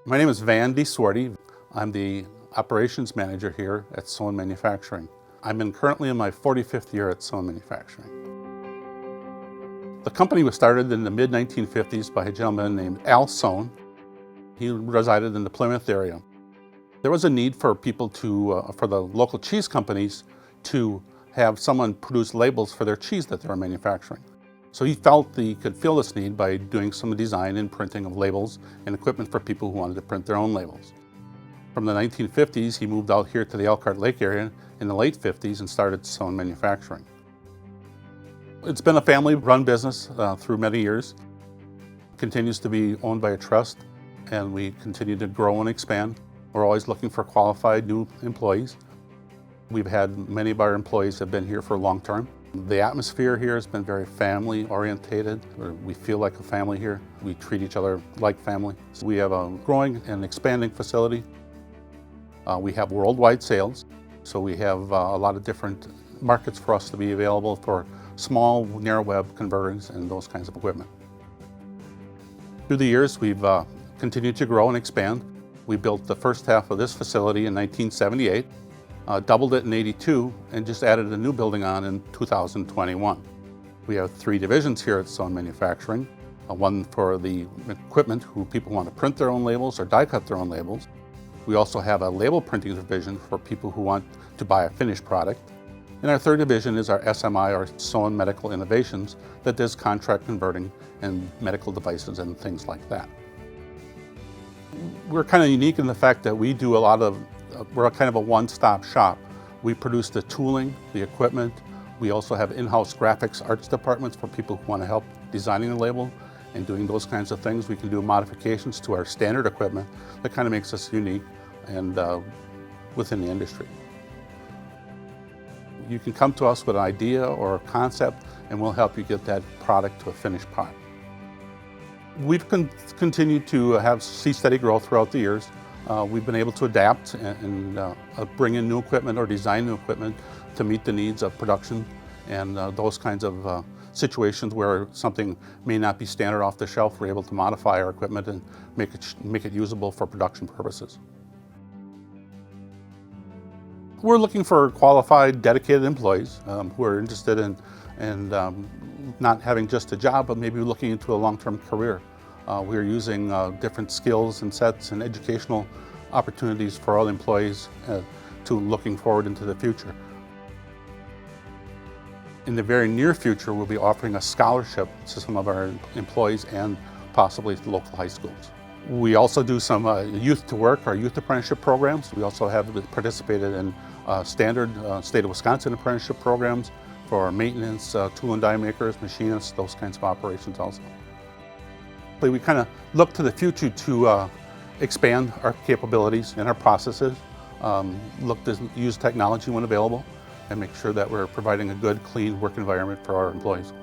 My name is Van DeSwarty. I'm the operations manager here at Sohn Manufacturing. I'm currently in my 45th year at Sohn Manufacturing. The company was started in the mid-1950s by a gentleman named Al Sohn. He resided in the Plymouth area. There was a need for people for the local cheese companies to have someone produce labels for their cheese that they were manufacturing. So he felt that he could fill this need by doing some design and printing of labels and equipment for people who wanted to print their own labels. From the 1950s, he moved out here to the Elkhart Lake area in the late 50s and started Sohn Manufacturing. It's been a family-run business through many years. It continues to be owned by a trust, and we continue to grow and expand. We're always looking for qualified new employees. We've had many of our employees have been here for long term. The atmosphere here has been very family orientated. We feel like a family here. We treat each other like family. So we have a growing and expanding facility. We have worldwide sales. So we have a lot of different markets for us to be available for small narrow web converters and those kinds of equipment. Through the years, we've continued to grow and expand. We built the first half of this facility in 1978. Doubled it in '82 and just added a new building on in 2021. We have 3 divisions here at Sohn Manufacturing. One for the equipment who people want to print their own labels or die cut their own labels. We also have a label printing division for people who want to buy a finished product. And our 3rd division is our SMI, or Sohn Medical Innovations, that does contract converting and medical devices and things like that. We're kind of unique in the fact that we do we're kind of a one-stop shop. We produce the tooling, the equipment. We also have in-house graphics arts departments for people who want to help designing the label and doing those kinds of things. We can do modifications to our standard equipment that kind of makes us unique and within the industry. You can come to us with an idea or a concept and we'll help you get that product to a finished product. We've continued to see steady growth throughout the years. We've been able to adapt and bring in new equipment or design new equipment to meet the needs of production and those kinds of situations where something may not be standard off the shelf. We're able to modify our equipment and make it usable for production purposes. We're looking for qualified, dedicated employees who are interested in not having just a job, but maybe looking into a long-term career. We're using different skills and sets and educational opportunities for all employees to looking forward into the future. In the very near future, we'll be offering a scholarship to some of our employees and possibly local high schools. We also do some youth to work, our youth apprenticeship programs. We also have participated in standard state of Wisconsin apprenticeship programs for maintenance, tool and die makers, machinists, those kinds of operations also. We kind of look to the future to expand our capabilities and our processes, look to use technology when available, and make sure that we're providing a good, clean work environment for our employees.